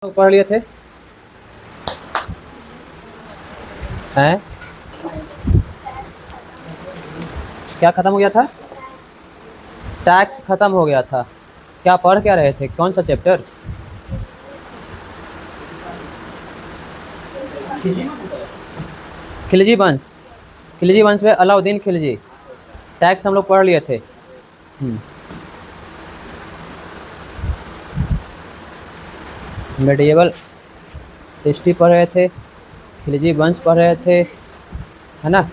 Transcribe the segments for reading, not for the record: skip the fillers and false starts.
पढ़ लिए थे हैं? क्या खत्म हो गया था? टैक्स खत्म हो गया था। क्या पढ़ क्या रहे थे? कौन सा चैप्टर? खिलजी वंश। खिलजी वंश में अलाउद्दीन खिलजी। टैक्स हम लोग पढ़ लिए थे। मेडिएवल हिस्ट्री पढ़ रहे थे, खिलजी वंश पढ़ रहे थे, है ना?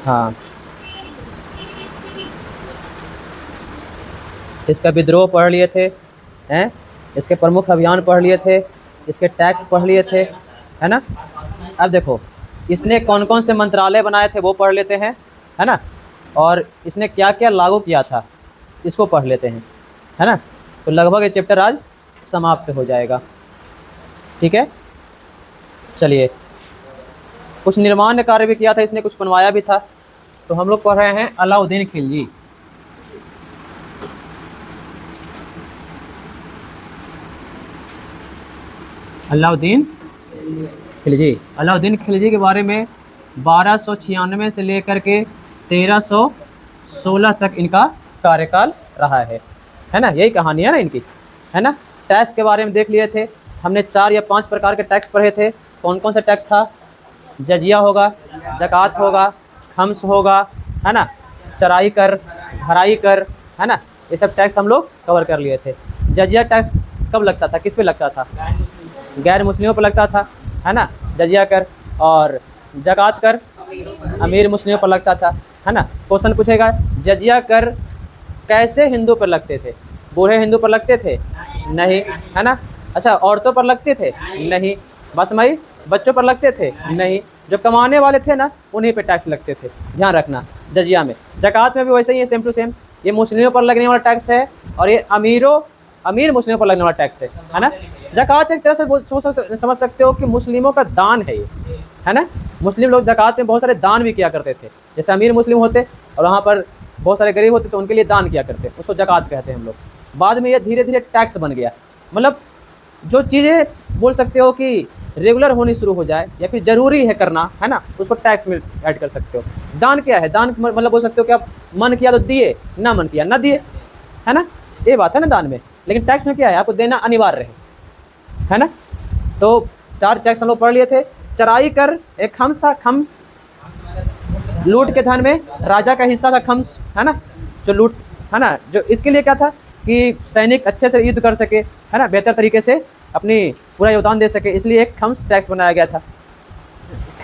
हाँ, इसका विद्रोह पढ़ लिए थे हैं, इसके प्रमुख अभियान पढ़ लिए थे, इसके टैक्स पढ़ लिए थे, है ना? अब देखो, इसने कौन कौन से मंत्रालय बनाए थे वो पढ़ लेते हैं, है ना? और इसने क्या क्या लागू किया था इसको पढ़ लेते हैं, है ना? तो लगभग ये चैप्टर आज समाप्त हो जाएगा। ठीक है, चलिए। कुछ निर्माण कार्य भी किया था इसने, कुछ बनवाया भी था। तो हम लोग पढ़ रहे हैं अलाउद्दीन खिलजी। अलाउद्दीन खिलजी। अलाउद्दीन खिलजी के बारे में 1296 से लेकर के 1316 तक इनका कार्यकाल रहा है ना? यही कहानी है ना इनकी, है ना? टैक्स के बारे में देख लिए थे हमने। 4 या 5 प्रकार के टैक्स पढ़े थे। कौन कौन सा टैक्स था? जजिया होगा, ज़कात होगा, खम्स होगा, है ना? चराई कर, घराई कर, है ना? ये सब टैक्स हम लोग कवर कर लिए थे। जजिया टैक्स कब लगता था, किस पे लगता था? गैर मुस्लिमों पर लगता था, है ना? जजिया कर। और ज़कात कर अमीर मुस्लिमों पर लगता था, है ना? क्वेश्चन पूछेगा, जजिया कर कैसे हिंदू पर लगते थे? बूढ़े हिंदू पर लगते थे? नहीं, है ना? अच्छा, औरतों पर लगते थे? नहीं। बसमई बच्चों पर लगते थे? नहीं। जो कमाने वाले थे ना उन्हीं पे टैक्स लगते थे, ध्यान रखना। जजिया में, ज़कात में भी वैसे ही है, सेम टू सेम। ये मुस्लिमों पर लगने वाला टैक्स है और ये अमीर मुस्लिमों पर लगने वाला टैक्स है ना? ज़कात एक तरह से समझ सकते हो कि मुस्लिमों का दान है ये, है ना? मुस्लिम लोग ज़कात में बहुत सारे दान भी किया करते थे। जैसे अमीर मुस्लिम होते और वहाँ पर बहुत सारे गरीब होते तो उनके लिए दान किया करते, उसको ज़कात कहते हैं हम लोग। बाद में ये धीरे धीरे टैक्स बन गया। मतलब जो चीज़ें बोल सकते हो कि रेगुलर होनी शुरू हो जाए या फिर ज़रूरी है करना, है ना, उसको टैक्स में ऐड कर सकते हो। दान क्या है? दान मतलब बोल सकते हो कि आप मन किया तो दिए, ना मन किया ना दिए, है ना? ये बात है ना दान में। लेकिन टैक्स में क्या है? आपको देना अनिवार्य है ना? तो 4 टैक्स हम लोग पढ़ लिए थे। चराई कर एक खम्स था, खम्स लूट के धन में राजा का हिस्सा था, खम्स, है ना? जो लूट, है ना, जो इसके लिए क्या था कि सैनिक अच्छे से युद्ध कर सके, है ना, बेहतर तरीके से अपनी पूरा योगदान दे सके, इसलिए एक खम्स टैक्स बनाया गया था।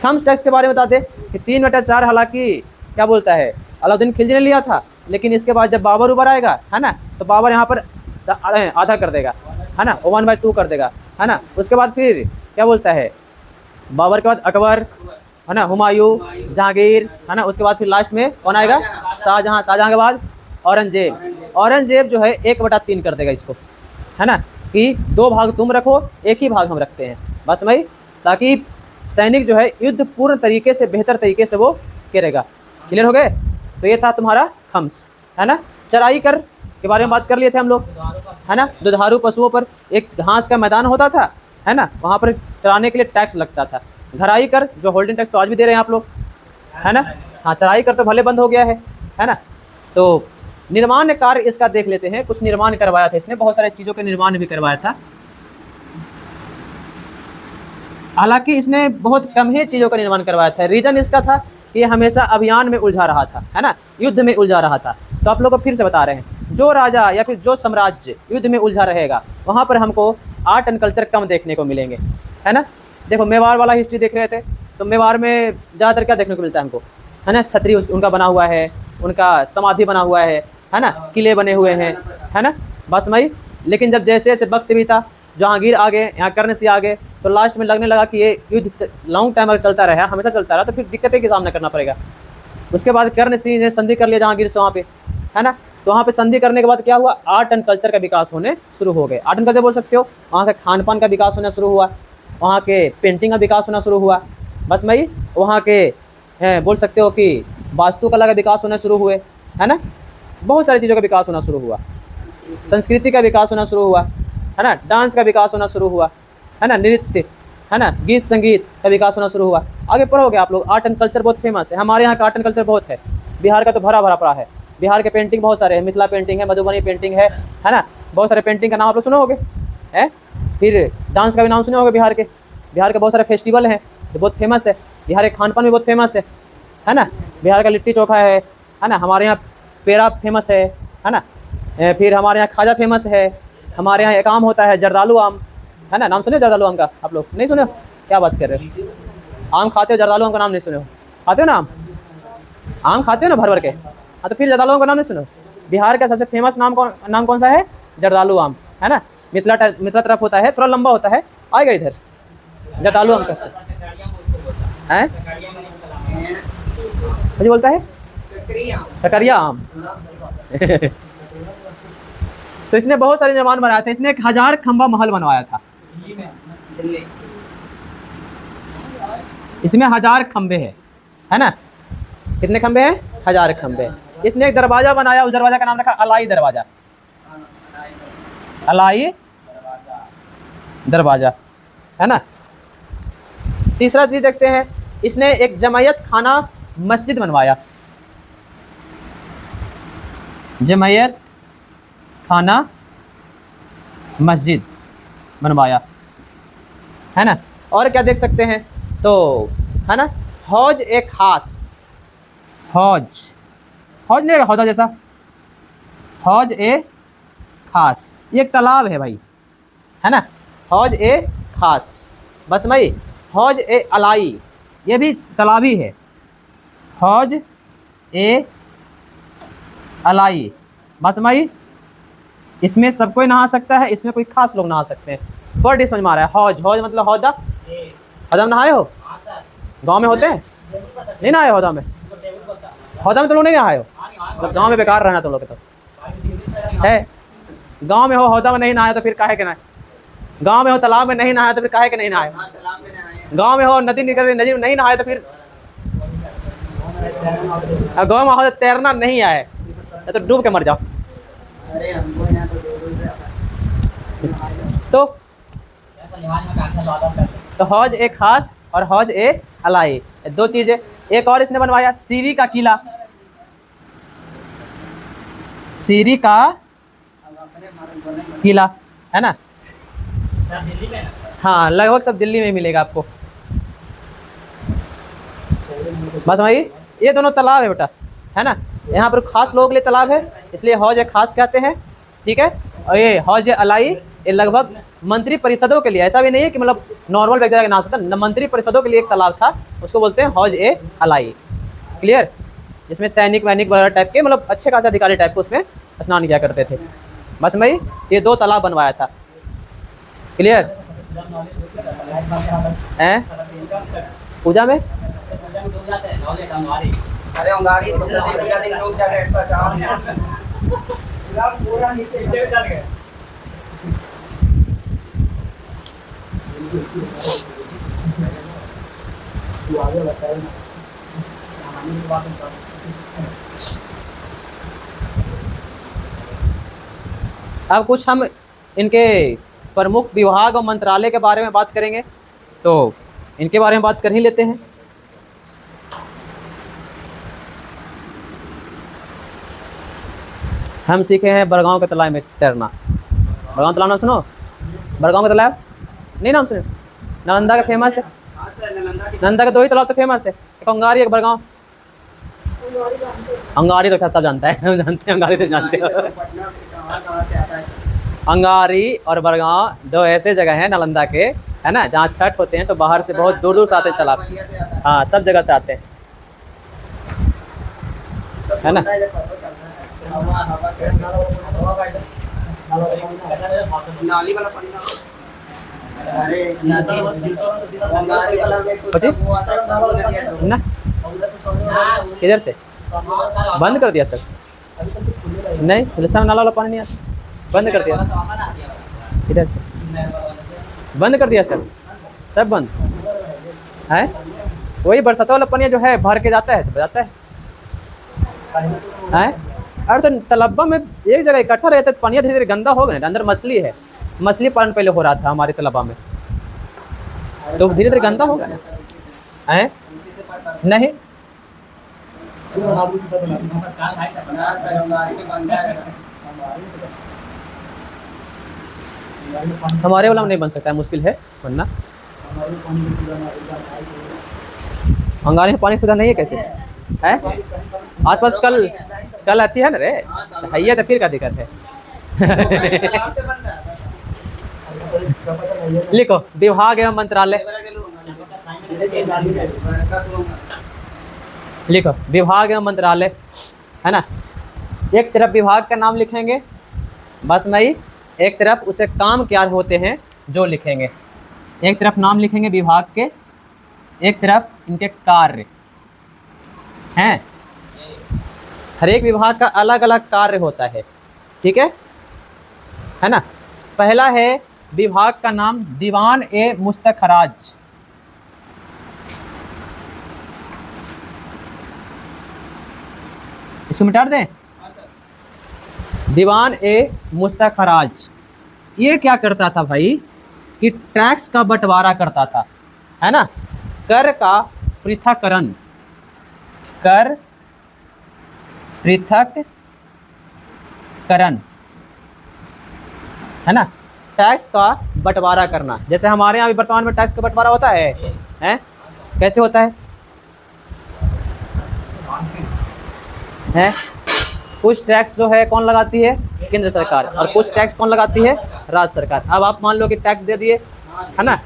खम्स टैक्स के बारे में बता दें कि 3/4 हालांकि क्या बोलता है अलाउद्दीन खिलजी ने लिया था, लेकिन इसके बाद जब बाबर उबर आएगा, है ना, तो बाबर यहाँ पर आधा कर देगा, है ना, 1/2 कर देगा, है ना? उसके बाद फिर क्या बोलता है, बाबर के बाद अकबर, है ना, हुमायूं, जहांगीर, है ना? उसके बाद फिर लास्ट में कौन आएगा? शाहजहां। शाहजहां के बाद औरंगजेब। औरंगजेब जो है 1/3 कर देगा इसको, है ना, कि 2 भाग तुम रखो, 1 ही भाग हम रखते हैं, बस भाई, ताकि सैनिक जो है युद्ध पूर्ण तरीके से, बेहतर तरीके से वो करेगा। क्लियर हो गए? तो ये था तुम्हारा खम्स, है ना? चराई कर के बारे में बात कर लिए थे हम लोग, है ना? दुधारू पशुओं पर एक घास का मैदान होता था, है ना, वहाँ पर चराने के लिए टैक्स लगता था। घराई कर जो होल्डिंग टैक्स तो आज भी दे रहे हैं आप लोग, है ना? हाँ, चराई कर तो भले बंद हो गया है ना? तो निर्माण कार्य इसका देख लेते हैं। कुछ निर्माण करवाया था इसने, बहुत सारी चीज़ों का निर्माण भी करवाया था। हालांकि इसने बहुत कम ही चीज़ों का निर्माण करवाया था। रीजन इसका था कि ये हमेशा अभियान में उलझा रहा था, है ना, युद्ध में उलझा रहा था। तो आप लोग को फिर से बता रहे हैं, जो राजा या फिर जो साम्राज्य युद्ध में उलझा रहेगा वहाँ पर हमको आर्ट एंड कल्चर कम देखने को मिलेंगे, है ना? देखो, मेवाड़ वाला हिस्ट्री देख रहे थे तो मेवाड़ में ज़्यादातर क्या देखने को मिलता है हमको, है ना? छतरी उनका बना हुआ है, उनका समाधि बना हुआ है ना, किले बने हुए हैं, है ना, बस वही। लेकिन जब जैसे जैसे वक्त बीता, जहांगीर आ गए, यहाँ कर्ण सिंह आ गए, तो लास्ट में लगने लगा कि ये युद्ध लॉन्ग टाइम अगर चलता रहा, हमेशा चलता रहा, तो फिर दिक्कतें का सामना करना पड़ेगा। उसके बाद कर्ण सिंह ने संधि कर लिया जहांगीर से वहाँ पे, है ना? तो वहाँ पे संधि करने के बाद क्या हुआ? आर्ट एंड कल्चर का विकास होने शुरू हो गए। आर्ट एंड कल्चर बोल सकते हो, वहाँ के खान पान का विकास होना शुरू हुआ, वहाँ के पेंटिंग का विकास होना शुरू हुआ, बस वही। वहाँ के बोल सकते हो कि वास्तुकला का विकास होना शुरू हुए, है ना? बहुत सारी चीज़ों का विकास होना शुरू हुआ, संस्कृति का विकास होना शुरू हुआ, है है ना, डांस का विकास होना शुरू हुआ, है ना, नृत्य, है ना, गीत संगीत का विकास होना शुरू हुआ। आगे पढ़ोगे आप लोग, आर्ट एंड कल्चर बहुत फेमस है, हमारे यहाँ का आर्ट एंड कल्चर बहुत है, बिहार का तो भरा भरा पड़ा है। बिहार के पेंटिंग बहुत सारे हैं, मिथिला पेंटिंग है, मधुबनी पेंटिंग है ना, बहुत सारे पेंटिंग का नाम आप लोग सुने होगे, है। फिर डांस का भी नाम सुने होगे बिहार के। बिहार के बहुत सारे फेस्टिवल हैं जो बहुत फेमस है। बिहार के खान पान भी बहुत फेमस है ना। बिहार का लिट्टी चोखा है ना, हमारे यहाँ पेड़ा फेमस है ना। फिर हमारे यहाँ खाजा फेमस है। हमारे यहाँ एक आम होता है, जर्दालू आम, है ना। नाम सुने जर्दालू आम का? आप लोग नहीं सुने हो? क्या बात कर रहे हो? आम खाते हो, जर्दालू आम का नाम नहीं सुने हो? खाते हो ना आम खाते हो ना भर भर के? हाँ, तो फिर जर्दालू आम का नाम नहीं सुनो? बिहार का सबसे फेमस नाम कौन सा है? जर्दालू आम, है ना। मिथिला तरफ होता है, थोड़ा लंबा होता है, आएगा इधर। जर्दालू आम का है, मुझे बोलता है ककरिया आम। तो इसने बहुत सारे निर्माण बनाए थे। इसने 1000 खंबा महल बनवाया था। इसमें 1000 खंबे है ना। कितने खंबे हैं? 1000 खंबे। इसने एक दरवाजा बनाया, उस दरवाजा का नाम रखा अलाई दरवाजा। अलाई दरवाजा, है ना। तीसरा चीज देखते हैं, इसने एक जमायत खाना मस्जिद बनवाया। जमायत खाना मस्जिद बनवाया, है ना। और क्या देख सकते हैं तो, है ना, हौज ए खास, हौज नहीं, हौदा जैसा, हौज ए खास, ये एक तालाब है भाई, है ना। हौज ए खास, बस भाई। हौज ए अलाई, ये भी तालाबी है। हौज ए अलाई, बस भाई। इसमें सब कोई नहा सकता है, इसमें कोई खास लोग नहा सकते हैं। वर्ड समझ में आ रहा है? हौज, हौज मतलब हौदा। हौदा में नहाए हो? गांव में होते हैं? नहीं नहाए हौदा में? हौदा में तुम लोग नहीं नहाए हो? मतलब गांव में बेकार रहना तुम लोग तो है। गांव में हो, हौदा में नहीं नहाया तो फिर काहे के नहाए? गांव में हो, तालाब में नहीं नहाया तो फिर काहे के नहीं नहाए? गांव में हो, नदी निकल रही, नदी में नहीं नहाए तो फिर? गाँव में हो तो तैरना नहीं आए तो डूब के मर जाओ। तो हौज ए खास और हौज ए अलाई, दो चीजें। एक और इसने बनवाया, सीरी का किला। सीरी का किला, है ना। हाँ, लगभग सब दिल्ली में मिलेगा आपको। बस भाई, ये दोनों तालाब है बेटा, है ना। यहाँ पर खास लोगों के लिए तालाब है, इसलिए हौज ए खास कहते हैं, ठीक है। और ये हौज ए अलाई, ये लगभग मंत्री परिषदों के लिए, ऐसा भी नहीं है कि मतलब नॉर्मल व्यक्ति का नाम सकता। मंत्री परिषदों के लिए एक तालाब था, उसको बोलते हैं हौज ए अलाई। क्लियर? जिसमें सैनिक वैनिक वगैरह टाइप के, मतलब अच्छे खासे अधिकारी टाइप को उसमें स्नान किया करते थे। बस भाई, ये 2 तालाब बनवाया था। क्लियर है? पूजा में अब कुछ हम इनके प्रमुख विभाग और मंत्रालय के बारे में बात करेंगे, तो इनके बारे में बात कर ही लेते हैं। हम सीखे हैं बड़गांव के तालाब में तैरना। बड़गांव तालाब नाम सुनो? बड़गांव का तालाब नहीं नाम सुने? नालंदा का फेमस है। नालंदा का 2 ही तालाब तो फेमस है, एक अंगारी, एक बड़गांव। अंगारी तो क्या सब जानता है, हम जानते हैं, अंगारी तो जानते हो। अंगारी और बड़गांव 2 ऐसे जगह हैं नालंदा के, है ना, जहाँ छठ होते हैं तो बाहर से बहुत दूर दूर से आते हैं तालाब। हाँ, सब जगह से आते हैं, है ना। ना किधर से बंद कर दिया सर? नहीं, हिलसा नाला वाला पानी नहीं आता, बंद कर दिया सर। किधर से बंद कर दिया सर? सब बंद है। वही बरसात वाला पानी जो है भर के जाता है तो जाता है। अरे तो तालाब में एक जगह इकट्ठा रहता है, पानी धीरे धीरे गंदा हो गया, अंदर मछली है, मछली पालन पहले हो रहा था हमारे तलबा में, तो धीरे धीरे गंदा होगा हैं? नहीं, हमारे वाला में नहीं बन सकता है, मुश्किल है बनना। अंगारे में पानी सुधा नहीं है, कैसे है? आसपास कल आती है ना रे, है तो फिर क्या दिक्कत है? लिखो विभाग एवं मंत्रालय, लिखो विभाग एवं मंत्रालय, है ना। एक तरफ विभाग का नाम लिखेंगे बस नहीं, एक तरफ उसे काम क्या होते हैं जो लिखेंगे। एक तरफ नाम लिखेंगे विभाग के, एक तरफ इनके कार्य हैं। हर एक विभाग का अलग अलग कार्य होता है, ठीक है ना। पहला है विभाग का नाम दीवान ए मुस्तखराज। इसको मिटा दें। दीवान ए मुस्तखराज ये क्या करता था भाई कि टैक्स का बंटवारा करता था, है ना। कर का पृथककरण, कर पृथककरण, है ना। टैक्स का बंटवारा करना, जैसे हमारे यहाँ भी वर्तमान में टैक्स का बंटवारा होता है, हैं? कैसे होता है? कुछ टैक्स जो है कौन लगाती है? केंद्र सरकार, और कुछ टैक्स कौन लगाती है? राज्य सरकार। अब आप मान लो कि टैक्स दे दिए, है ना।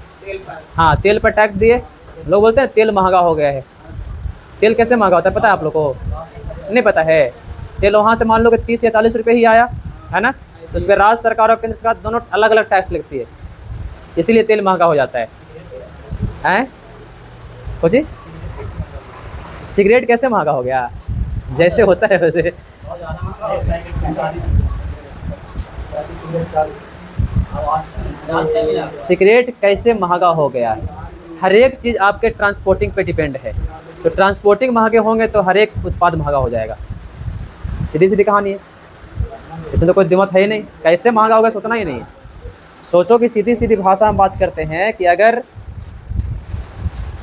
हाँ, तेल पर टैक्स दिए, लोग बोलते हैं तेल महंगा हो गया है। तेल कैसे महंगा होता है पता है आप लोग को? नहीं पता है। तेल वहाँ से मान लो कि 30 या 40 रुपये ही आया, है ना। तो उस पर राज्य सरकार और केंद्र सरकार दोनों अलग अलग टैक्स लगती है, इसीलिए तेल महंगा हो जाता है। हैं जी, सिगरेट कैसे महंगा हो गया? जैसे होता है वैसे। सिगरेट कैसे महंगा हो गया? हर एक चीज़ आपके ट्रांसपोर्टिंग पे डिपेंड है। तो ट्रांसपोर्टिंग महंगे होंगे तो हर एक उत्पाद महंगा हो जाएगा। सीधी सीधी कहानी है, इसमें तो कोई दिमाग है ही नहीं। कैसे महंगा होगा सोचना ही नहीं है। सोचो कि सीधी सीधी भाषा में बात करते हैं कि अगर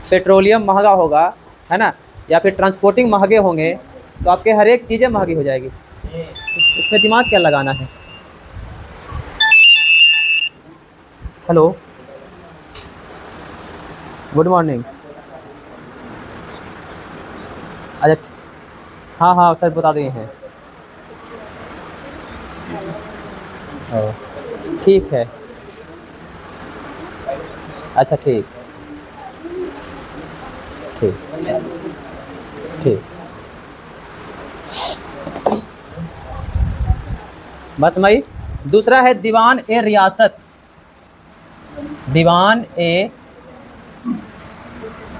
पेट्रोलियम महंगा होगा, है ना, या फिर ट्रांसपोर्टिंग महंगे होंगे तो आपके हर एक चीज़ें महंगी हो जाएगी। इसमें दिमाग क्या लगाना है? Hello, good morning. अच्छा, हाँ हाँ सर बता दिए हैं। ठीक है, अच्छा ठीक ठीक ठीक। बस मई। दूसरा है दीवान ए रियासत। दीवान ए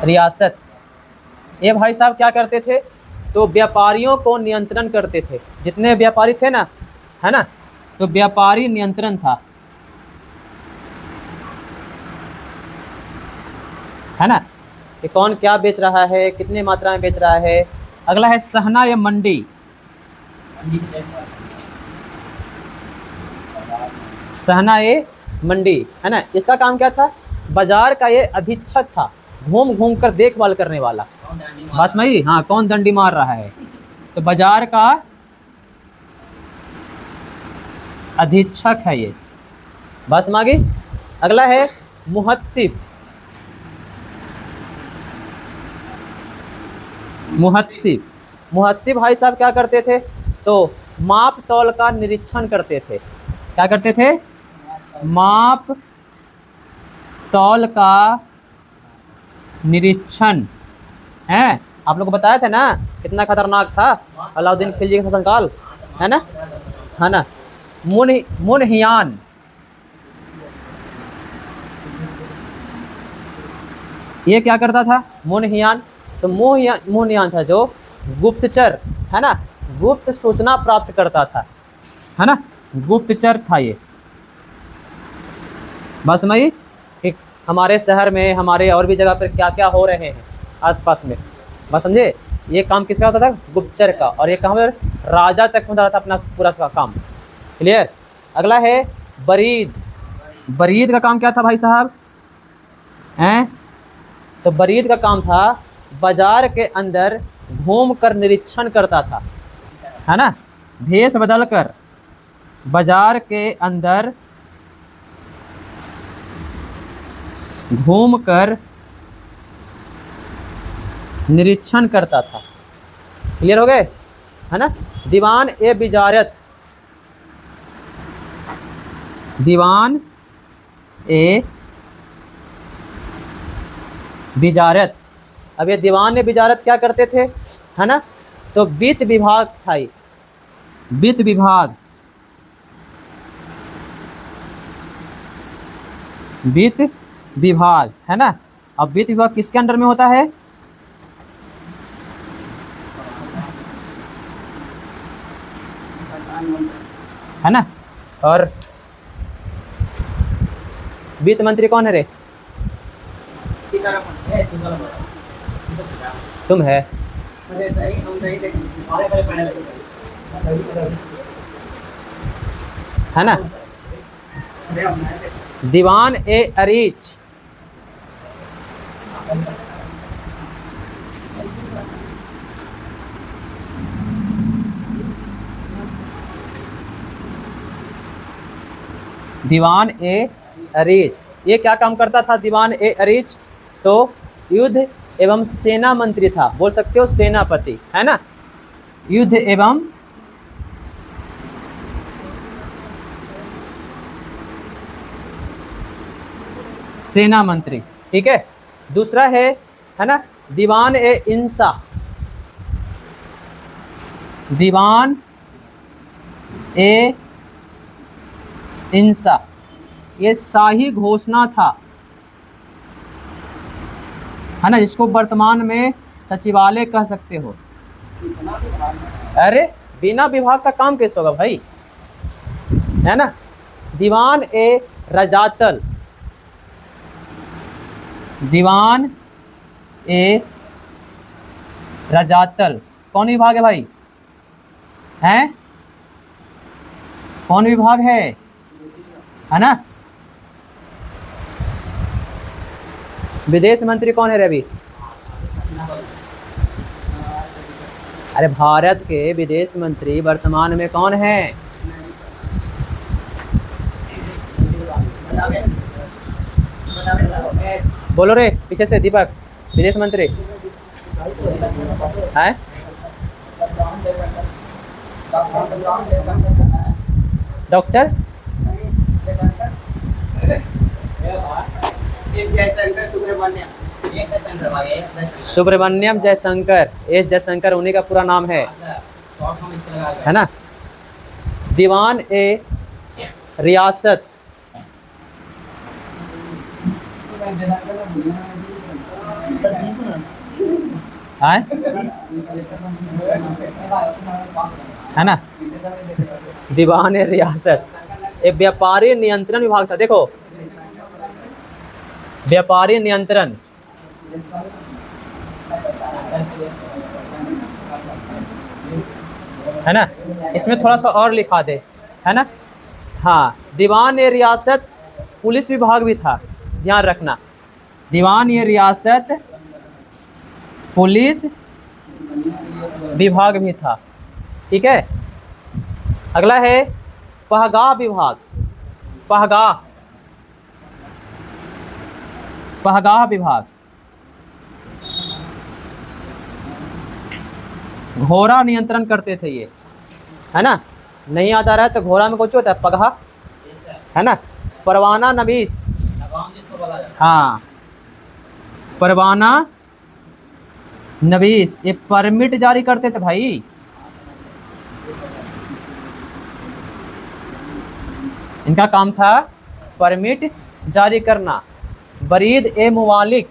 रियासत, ये भाई साहब क्या करते थे? तो व्यापारियों को नियंत्रण करते थे। जितने व्यापारी थे ना, है ना, तो व्यापारी नियंत्रण था, है ना, कि कौन क्या बेच रहा है, कितनी मात्रा में बेच रहा है। अगला है सहना या मंडी। सहना ए मंडी, है ना। इसका काम क्या था? बाजार का ये अधीक्षक था, घूम घूम कर देखभाल करने वाला। बस मई, हाँ, कौन डंडी मार रहा है? तो बाजार का अधीक्षक है ये। बस मागी। अगला है मुहत्सिब। मुहत्सिब, मुहत्सिब भाई साहब क्या करते थे? तो माप तौल का निरीक्षण करते थे। क्या करते थे? माप तौल का निरीक्षण। है, आप लोग को बताया था ना कितना खतरनाक था अलाउद्दीन खिलजी का शासनकाल, है ना, है ना। मुनहियान, ये क्या करता था? मुनहियान। तो मुनहियान था जो गुप्तचर, है ना, गुप्त सूचना प्राप्त करता था, है ना, गुप्तचर था ये। बस मई, कि हमारे शहर में, हमारे और भी जगह पर क्या क्या हो रहे हैं आसपास में, बस समझे। ये काम किसका होता था? गुप्तचर का। और ये कहाँ पर? राजा तक होता था अपना पूरा सा काम। क्लियर। अगला है बरीद। बरीद का काम क्या था भाई साहब? हैं? तो बरीद का काम था बाजार के अंदर घूम कर निरीक्षण करता था, है ना, भेष बदल कर बाजार के अंदर घूम कर निरीक्षण करता था। क्लियर हो गए, है ना। दीवान ए बिजारत, दीवान ए बिजारत। अब ये दीवान ए बिजारत क्या करते थे, है ना, तो वित्त विभाग था ये, वित्त विभाग, वित्त विभाग, है ना। अब वित्त विभाग किसके अंडर में होता है? है ना। और वित्त मंत्री कौन है रे? तुम है, है ना। दीवान ए अरीच, दीवान ए अरीच, ये क्या काम करता था दीवान ए अरीच? तो युद्ध एवं सेना मंत्री था, बोल सकते हो सेनापति, है ना। युद्ध एवं सेना मंत्री, ठीक है। दूसरा है ना, दीवान ए इंसा, दीवान ए इंसा, ये शाही घोषणा था, है ना, जिसको वर्तमान में सचिवालय कह सकते हो। अरे बिना विभाग का काम कैसे होगा भाई, है ना। दीवान ए रजातल, दीवान ए रजातल कौन विभाग है भाई? हैं? कौन विभाग है ना। विदेश मंत्री कौन है रवि? अरे भारत के विदेश मंत्री वर्तमान में कौन है? बोलो रे पीछे से, दीपक। विदेश मंत्री है डॉक्टर सुब्रमण्यम जयशंकर, एस जयशंकर उन्हीं का पूरा नाम है ना। दीवान ए रियासत, है ना। दीवान ए रियासत एक व्यापारी नियंत्रण विभाग था, देखो व्यापारी नियंत्रण, है ना। इसमें थोड़ा सा और लिखा दे, है ना। हाँ, दीवान ए रियासत पुलिस विभाग भी था, ध्यान रखना। दीवान ए रियासत पुलिस विभाग भी था, ठीक है। अगला है पहगाह विभाग, पहगाह, पहगाह विभाग, घोड़ा नियंत्रण करते थे ये, है ना। नहीं याद आ रहा है तो घोड़ा में कुछ होता है पगहा, है ना। परवाना नवीस, हाँ परवाना नवीस, ये परमिट जारी करते थे भाई। इनका काम था परमिट जारी करना। बरीद ए मुवालिक,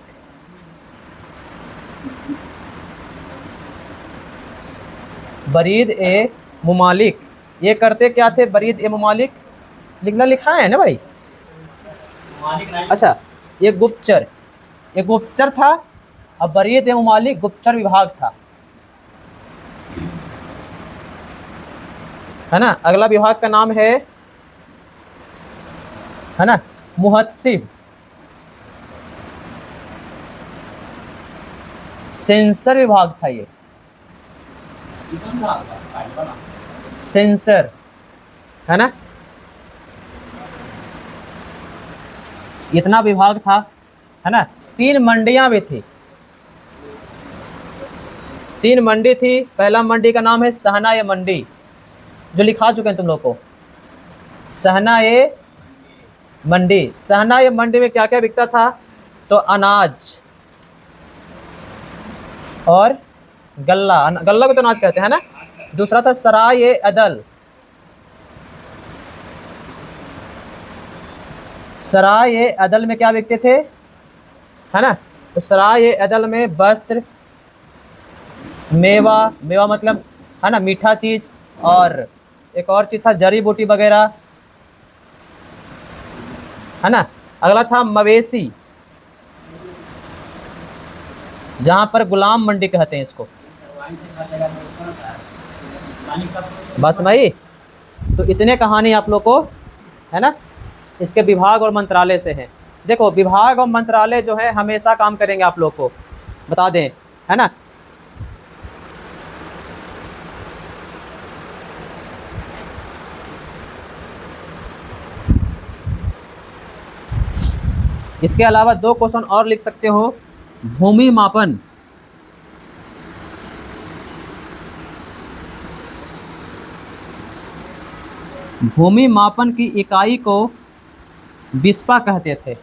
बरीद ए मुमालिक, ये करते क्या थे बरीद ए मुमालिक? लिखना लिखा है ना भाई। अच्छा, ये गुप्तचर, ये गुप्तचर था। अब बरीद ए मुमालिक गुप्तचर विभाग था, है ना। अगला विभाग का नाम है ना मुहत्सिब, सेंसर विभाग था ये, सेंसर, है ना। इतना विभाग था, है ना। 3 मंडियां भी थी, 3 मंडी थी। पहला मंडी का नाम है सहना-ए मंडी, जो लिखा चुके हैं तुम लोग को, सहना-ए मंडी। सहना-ए मंडी में क्या क्या बिकता था, तो अनाज और गल्ला, गल्ला को तो अनाज कहते हैं ना। दूसरा था सराय-ए-अदल, सराय-ए-अदल में क्या बिकते थे, है ना। तो सराय-ए-अदल में वस्त्र, मेवा, मेवा मतलब है ना मीठा चीज, और एक और चीज था जड़ी बूटी वगैरह, है ना। अगला था मवेशी, जहां पर गुलाम मंडी कहते हैं इसको। बस भाई, तो इतने कहानी आप लोग को, है ना, इसके विभाग और मंत्रालय से हैं। देखो विभाग और मंत्रालय जो है हमेशा काम करेंगे, आप लोग को बता दें, है ना। इसके अलावा 2 क्वेश्चन और लिख सकते हो। भूमि मापन, भूमि मापन की इकाई को बिस्पा कहते थे,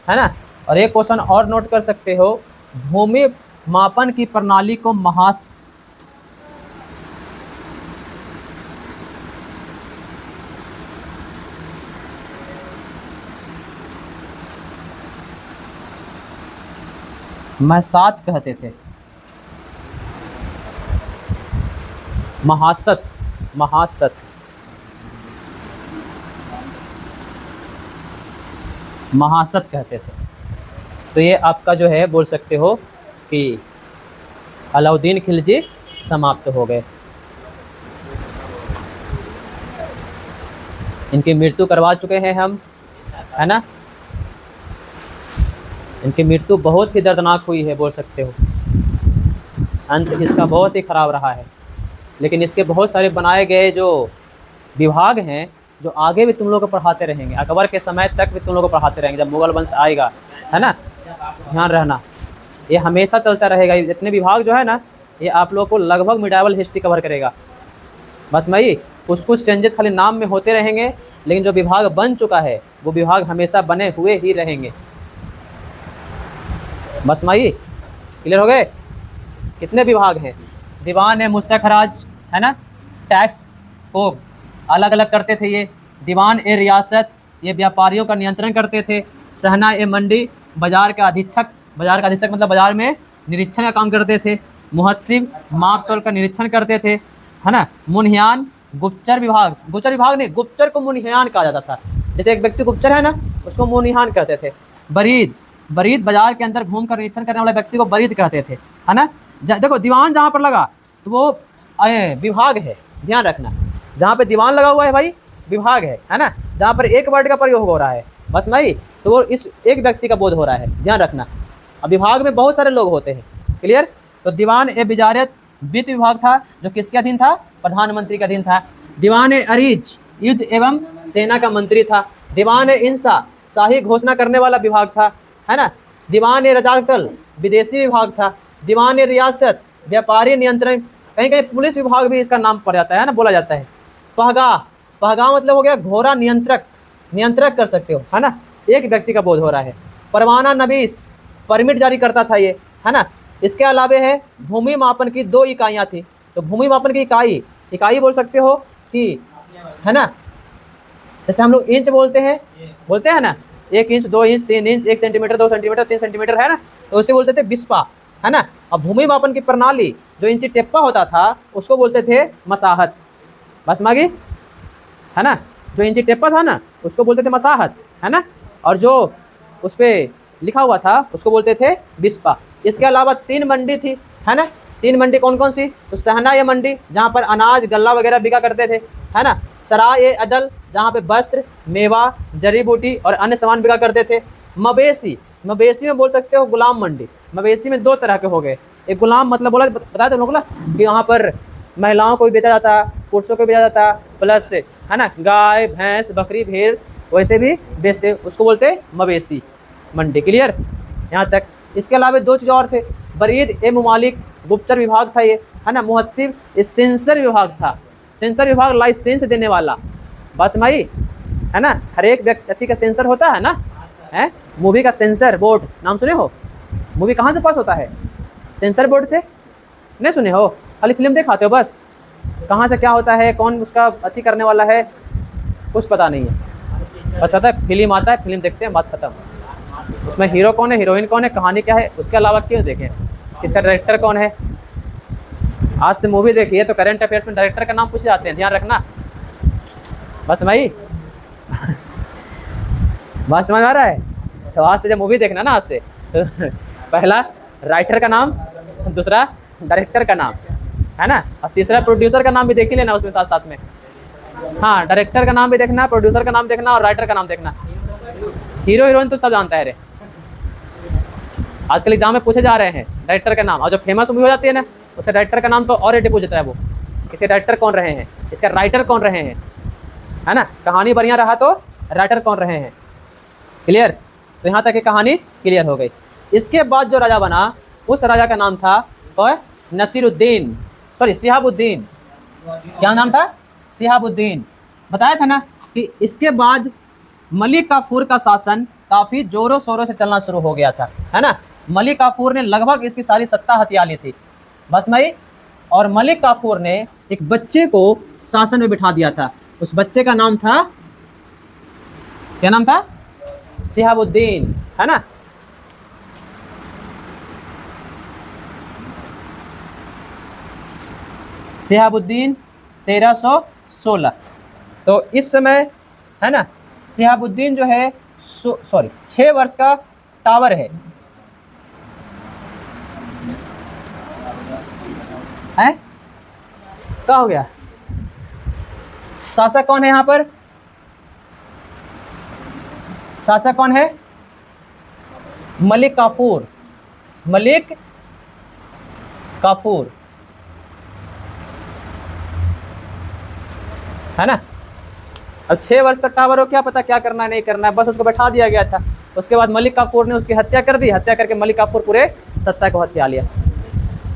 है ना। और एक क्वेश्चन और नोट कर सकते हो, भूमि मापन की प्रणाली को महसात कहते थे, महासत, महासत, महासत कहते थे। तो ये आपका जो है बोल सकते हो कि अलाउद्दीन खिलजी समाप्त हो गए। इनकी मृत्यु करवा चुके हैं हम, है ना। इनकी मृत्यु बहुत ही दर्दनाक हुई है, बोल सकते हो। अंत इसका बहुत ही खराब रहा है। लेकिन इसके बहुत सारे बनाए गए जो विभाग हैं, जो आगे भी तुम लोग को पढ़ाते रहेंगे, अकबर के समय तक भी तुम लोग को पढ़ाते रहेंगे, जब मुगल वंश आएगा, है ना। ध्यान रहना, ये हमेशा चलता रहेगा। जितने विभाग जो है ना, ये आप लोग को लगभग मिडाइवल हिस्ट्री कवर करेगा। बस भाई कुछ कुछ चेंजेस खाली नाम में होते रहेंगे, लेकिन जो विभाग बन चुका है वो विभाग हमेशा बने हुए ही रहेंगे। बस भाई क्लियर हो गए। कितने विभाग हैं, दीवान है मुस्तखराज, है ना, टैक्स को अलग अलग करते थे ये। दीवान-ए रियासत, ये व्यापारियों का नियंत्रण करते थे। सहना-ए मंडी, बाजार का अधीक्षक, बाजार का अधीक्षक मतलब बाजार में निरीक्षण का काम करते थे। मुहत्सिब, माप तोल का निरीक्षण करते थे, है ना। मुनहियान, गुप्तचर विभाग, गुप्तचर विभाग नहीं, गुप्तचर को मुनहियान कहा जाता था। जैसे एक व्यक्ति गुप्तचर है ना, उसको मुनहियान कहते थे। बरीद, बरीद बाजार के अंदर घूमकर निरीक्षण करने वाले व्यक्ति को बरीद कहते थे, है ना। देखो दीवान जहाँ पर लगा तो वो विभाग है, ध्यान रखना। जहाँ पे दीवान लगा हुआ है भाई, विभाग है ना। जहाँ पर एक वर्ड का प्रयोग हो रहा है, बस भाई, तो वो इस एक व्यक्ति का बोध हो रहा है, ध्यान रखना। अब विभाग में बहुत सारे लोग होते हैं, क्लियर। तो दीवान-ए-विजारत वित्त विभाग था, जो किसके अधीन था, प्रधानमंत्री के अधीन था। दीवान-ए-अरीज युद्ध एवं सेना का मंत्री था। दीवान-ए-इंसा शाही घोषणा करने वाला विभाग था, है ना। दीवान-ए-रजाकल विदेशी विभाग था। दीवान-ए-रियासत व्यापारी नियंत्रण, कहीं कहीं पुलिस विभाग भी इसका नाम पड़ जाता है ना, बोला जाता है। पहगा, पहगा मतलब हो गया घोड़ा नियंत्रक, नियंत्रक कर सकते हो, है ना। एक व्यक्ति का बोध हो रहा है। परवाना नवीस, परमिट जारी करता था ये, है ना। इसके अलावे है भूमि मापन की 2 इकाइयाँ थी। तो भूमि मापन की इकाई, इकाई बोल सकते हो कि, है ना, जैसे हम लोग इंच बोलते हैं ना, 1 inch, 2 inch, 3 inch, 1 centimetre, 2 centimetre, 3 centimetre, है ना। तो उसे बोलते थे बिस्पा, है ना। अब भूमि मापन की प्रणाली जो इंची टेप्पा होता था उसको बोलते थे मसाहत। बस मागी, है ना, जो इंची टेप्पा था ना उसको बोलते थे मसाहत, है ना। और जो उस पर लिखा हुआ था उसको बोलते थे बिस्पा। इसके अलावा 3 मंडी थी, है ना। 3 मंडी कौन कौन सी, तो सहना-ए मंडी, जहाँ पर अनाज गल्ला वगैरह बिका करते थे, है ना। सराय अदल, जहाँ पे वस्त्र, मेवा, जड़ी बूटी और अन्य सामान बिका करते थे। मवेशी, मवेशी में बोल सकते हो गुलाम मंडी। मवेशी में दो तरह के हो गए, एक गुलाम मतलब बोला बताया तुम लोग ना कि वहाँ पर महिलाओं को भी बेचा जाता, पुरुषों को भी बेचा जाता, प्लस है ना गाय भैंस बकरी भेड़ वैसे भी बेचते, उसको बोलते मवेशी मंडी। क्लियर यहाँ तक। इसके अलावा दो चीज़ और थे, बरीद ए मुमालिक, गुप्तचर विभाग था ये, है ना। मुहत्सिब, ये सेंसर विभाग था। सेंसर विभाग लाइसेंस देने वाला, बस भाई, है ना। हर एक व्यक्ति का सेंसर होता है ना, है। मूवी का सेंसर बोर्ड नाम सुने हो? मूवी कहाँ से पास होता है? सेंसर बोर्ड से। नहीं सुने हो? खाली फिल्म दिखाते हो बस। कहाँ से क्या होता है, कौन उसका अति करने वाला है, कुछ पता नहीं है। बस पता है फिल्म आता है, फिल्म देखते हैं, बात खत्म। उसमें हीरो कौन है, हीरोइन कौन है, कहानी क्या है, उसके अलावा क्यों देखें, इसका डायरेक्टर कौन है। आज से मूवी देखिए तो करंट अफेयर्स में डायरेक्टर का नाम पूछ जाते हैं, ध्यान रखना। बस भाई बात समझ आ रहा है? तो आज से जब मूवी देखना ना, आज से तो पहला राइटर का नाम, दूसरा डायरेक्टर का नाम, है ना, और तीसरा प्रोड्यूसर का नाम भी देख ही लेना उसमें साथ साथ में। हाँ, डायरेक्टर का नाम भी देखना, प्रोड्यूसर का नाम देखना और राइटर का नाम देखना। हीरो हीरोइन तो सब जानता है रे, आजकल एग्जाम में पूछे जा रहे हैं डायरेक्टर का नाम। और जो फेमस मूवी हो जाती है ना, उसका डायरेक्टर का नाम तो और पूछ देता है वो, इसके डायरेक्टर कौन रहे हैं, इसका राइटर कौन रहे हैं, है ना। कहानी बढ़िया रहा तो राइटर कौन रहे हैं। क्लियर? तो यहाँ तक की कहानी क्लियर हो गई। इसके बाद जो राजा बना, उस राजा का नाम था नसीरुद्दीन, सॉरी सिहाबुद्दीन। क्या नाम था? सिहाबुद्दीन। बताया था ना कि इसके बाद मलिक काफूर का शासन काफ़ी जोरों शोरों से चलना शुरू हो गया था, है ना। मलिक काफूर ने लगभग इसकी सारी सत्ता हथिया ली थी, बस भाई। और मलिक काफूर ने एक बच्चे को शासन में बिठा दिया था। उस बच्चे का नाम था, क्या नाम था? सिहाबुद्दीन, है ना। सिहाबुद्दीन 1316। तो इस समय, है ना, सिहाबुद्दीन जो है 6 वर्ष का टावर है, हैं? क्या हो गया? शासक कौन है यहाँ पर? शासक कौन है? मलिक काफूर, मलिक काफूर, है ना। अब 6 वर्ष तक टावर हो, क्या पता क्या करना है नहीं करना है, बस उसको बैठा दिया गया था। उसके बाद मलिक काफूर ने उसकी हत्या कर दी, हत्या करके मलिक काफूर पूरे सत्ता को हत्या लिया।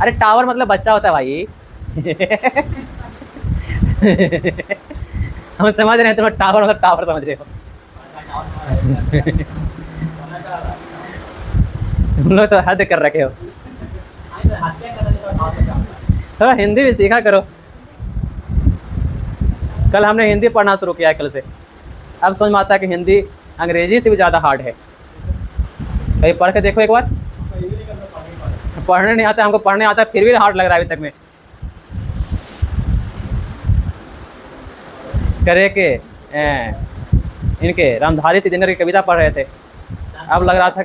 अरे टावर मतलब बच्चा होता है भाई हम समझ रहे हैं, तुम टावर मतलब टावर समझ रहे हो तुम लोग तो हद कर रखे हो। थोड़ा हिंदी भी सीखा करो। कल हमने हिंदी पढ़ना शुरू किया है, कल से। अब समझ में आता है कि हिंदी अंग्रेजी से भी ज़्यादा हार्ड है। कहीं पढ़ के देखो एक बार। पढ़ने नहीं आता, हमको पढ़ने आता है फिर भी हार्ड लग रहा है अभी तक में। करे के इनके रामधारी सिद्धेश्वर की कविता पढ़ रहे थे, अब लग रहा था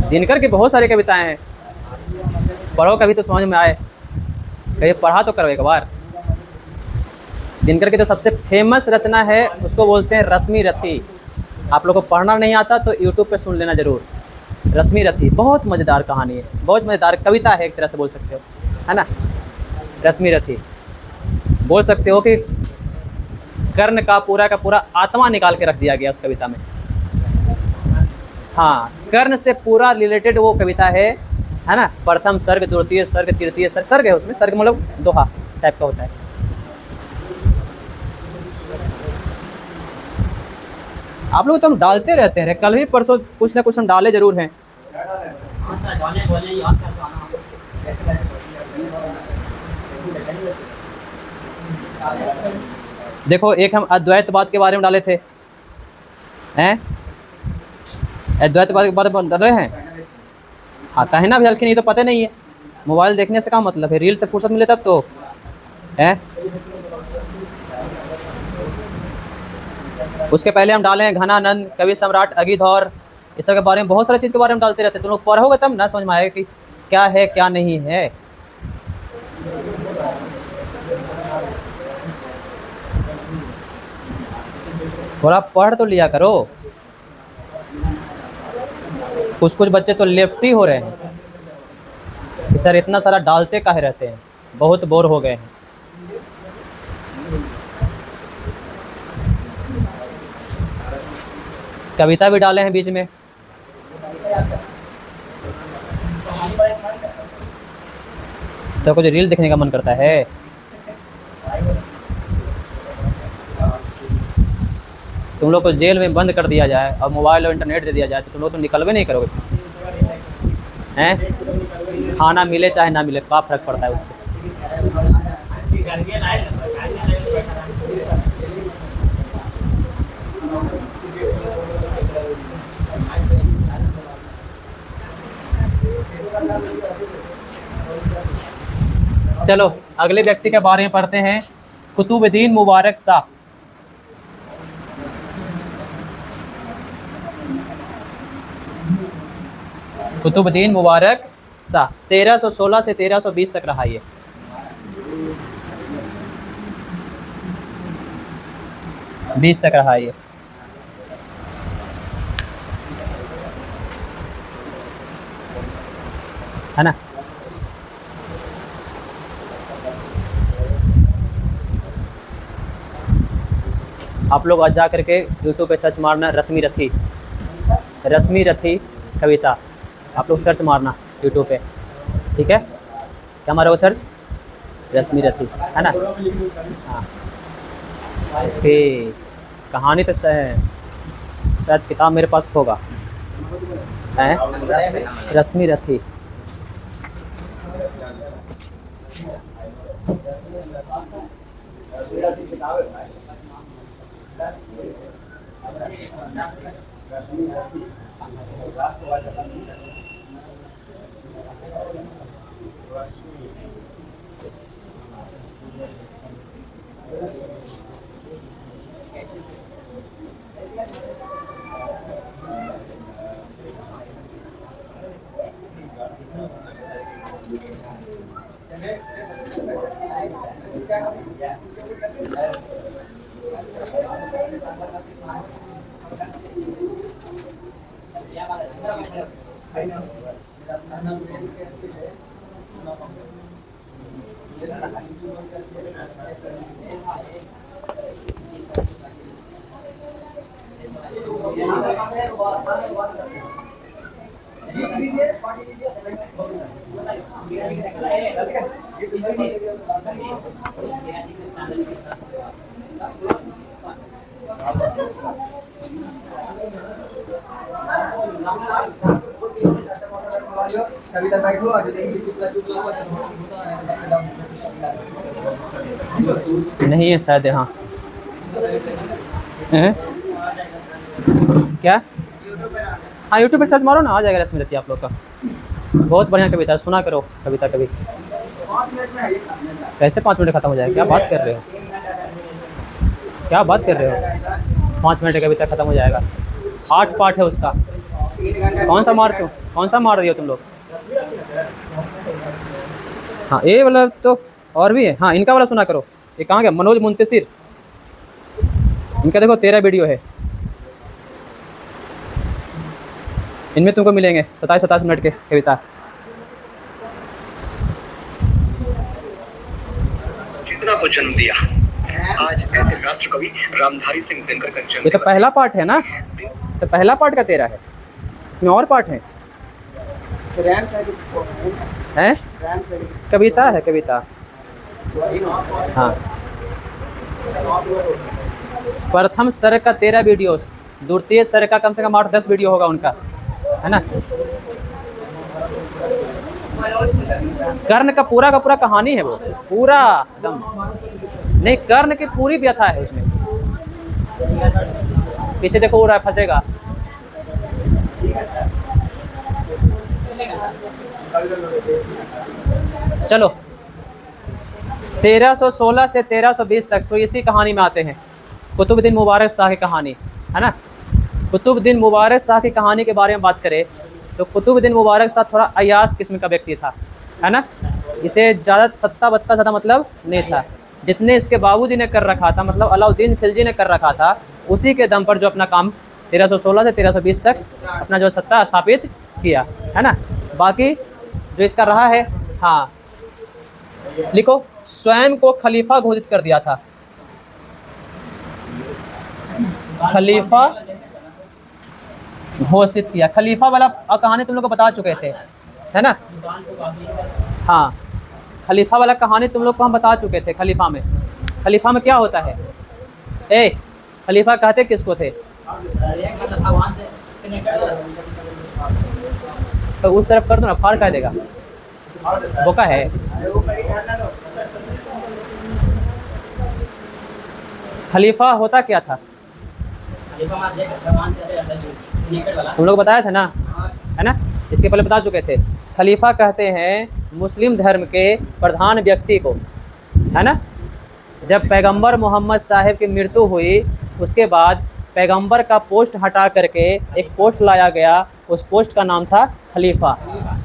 दिनकर की बहुत सारी कविताएं हैं, पढ़ो कभी तो समझ में आए। कभी पढ़ा तो करो एक बार। दिनकर की तो सबसे फेमस रचना है, उसको बोलते हैं रश्मि रथी। आप लोगों को पढ़ना नहीं आता तो यूट्यूब पे सुन लेना जरूर। रश्मि रथी बहुत मज़ेदार कहानी है, बहुत मज़ेदार कविता है, एक तरह से बोल सकते हो, है ना। रश्मि रथी बोल सकते हो कि कर्ण का पूरा आत्मा निकाल के रख दिया गया उस कविता में। हाँ, कर्ण से पूरा रिलेटेड वो कविता है ना। प्रथम सर्ग, द्वितीय सर्ग, तृतीय सर्ग, सर्ग है उसमें। सर्ग मतलब दोहा टाइप का होता है। आप लोग तो हम डालते रहते हैं, कल भी परसों कुछ ना कुछ हम डाले जरूर हैं। देखो, एक हम अद्वैतवाद के बारे में डाले थे, हैं? अद्वैतवाद के बारे में डाल रहे हैं। हाँ, कहे ना भी हल्की, नहीं तो पता नहीं है। मोबाइल देखने से क्या मतलब है, रील से फुर्सत मिले तब तो है। उसके पहले हम डाले हैं घनानंद, कवि सम्राट अगिधौर, इस सब के बारे में, बहुत सारी चीज़ के बारे में डालते रहते हैं। तुम लोग पढ़ोगे तब ना समझ में आएगा कि क्या है क्या नहीं है। थोड़ा पढ़ तो लिया करो। कुछ कुछ बच्चे तो लेफ्टी हो रहे हैं कि सर इतना सारा डालते काहे रहते हैं, बहुत बोर हो गए हैं। कविता भी डाले हैं बीच में। तो कुछ रील देखने का मन करता है। तुम लोग को जेल में बंद कर दिया जाए और मोबाइल और इंटरनेट दे दिया जाए तो तुम लोग तो निकलवे नहीं करोगे हैं। खाना मिले चाहे ना मिले क्या फर्क पड़ता है उससे। चलो अगले व्यक्ति के बारे में पढ़ते हैं, कुतुबुद्दीन मुबारक शाह। कुतुबुद्दीन मुबारक शाह 1316 से 1320 तक रहा ये। बीस तक रहा ये। है ना। आप लोग आज जा करके यूट्यूब पे सर्च मारना रश्मि रथी, रश्मि रथी कविता, आप लोग सर्च मारना यूट्यूब पे, ठीक है। क्या मारो सर्च, रश्मि रथी, है ना। हाँ इसकी कहानी तो शायद किताब मेरे पास होगा, है रश्मि रथी। नहीं है शायद, हाँ क्या, हाँ यूट्यूब पे सर्च मारो ना, आ जाएगा रश्मि रथी आप लोग का। बहुत बढ़िया कविता, सुना करो कविता कभी। कैसे 5 मिनट खत्म हो जाएगा, क्या बात कर रहे हो, क्या बात कर रहे हो, 5 मिनट कविता खत्म हो जाएगा। 8 पार्ट है उसका, कौन सा मार रही हो तुम लोग। हाँ ये वाला तो और भी है, हाँ इनका वाला सुना करो। ये कहाँ गया, मनोज मुंतशिर, इनका देखो 13 वीडियो है, इनमें तुमको मिलेंगे 27-27 मिनट के कविता। जितना को जन्म दिया, आज ऐसे राष्ट्र कवि रामधारी सिंह दिनकर का जन्म। ये तो पहला पार्ट है ना, तो पहला पार्ट का 13 है, इसमें और पार्ट है। हैं कविता है, कविता हाँ। प्रथम सर का 13 वीडियो, द्वितीय सर का कम से कम 8-10 वीडियो होगा उनका, है ना। कर्ण का पूरा कहानी है वो, पूरा एकदम नहीं, कर्ण की पूरी व्यथा है उसमें। पीछे देखो हो रहा है, फंसेगा। चलो 1316 से 1320 तक तो इसी कहानी में आते हैं। कुतुबुद्दीन मुबारक शाह की कहानी, है ना। कुतुबुद्दीन मुबारक शाह की कहानी के बारे में बात करें तो कुतुबुद्दीन मुबारक शाह थोड़ा अयास किस्म का व्यक्ति था, है ना। इसे ज़्यादा सत्ता बत्ता ज़्यादा मतलब नहीं था। जितने इसके बाबूजी ने कर रखा था, मतलब अलाउद्दीन खिलजी ने कर रखा था, उसी के दम पर जो अपना काम 1316 से 1320 तक अपना जो सत्ता स्थापित किया, है ना। बाकी जो इसका रहा है, हाँ लिखो, स्वयं को खलीफा घोषित कर दिया था। खलीफा घोषित किया। खलीफा वाला कहानी तुम लोग को बता चुके थे, है ना। हाँ, खलीफा वाला कहानी तुम लोग को हम बता चुके थे। खलीफा में क्या होता है? खलीफा कहते किसको थे? तो उस तरफ कर दो ना, फाड़ कह देगा, बोका है। खलीफा होता क्या था? तुम लोग बताया था ना, है ना, इसके पहले बता चुके थे। खलीफा कहते हैं मुस्लिम धर्म के प्रधान व्यक्ति को, है ना। जब पैगंबर मोहम्मद साहिब की मृत्यु हुई, उसके बाद पैगंबर का पोस्ट हटा करके एक पोस्ट लाया गया, उस पोस्ट का नाम था खलीफा।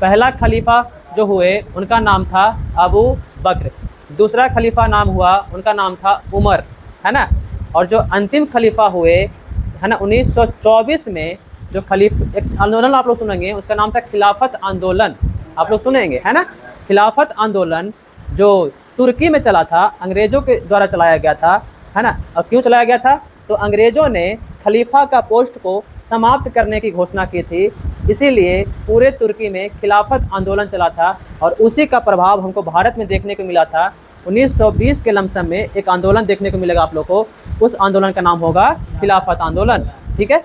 पहला खलीफा जो हुए उनका नाम था अबू बकर, दूसरा खलीफा नाम हुआ उनका नाम था उमर, है ना। और जो अंतिम खलीफा हुए, है ना, 1924 में जो एक आंदोलन आप लोग सुनेंगे, उसका नाम था खिलाफत आंदोलन, आप लोग सुनेंगे, है ना। खिलाफत आंदोलन जो तुर्की में चला था, अंग्रेज़ों के द्वारा चलाया गया था, है ना। और क्यों चलाया गया था? तो अंग्रेज़ों ने खलीफा का पोस्ट को समाप्त करने की घोषणा की थी, इसीलिए पूरे तुर्की में खिलाफत आंदोलन चला था। और उसी का प्रभाव हमको भारत में देखने को मिला था। 1920 के लमसम में एक आंदोलन देखने को मिलेगा आप लोग को, उस आंदोलन का नाम होगा खिलाफत आंदोलन, ठीक है।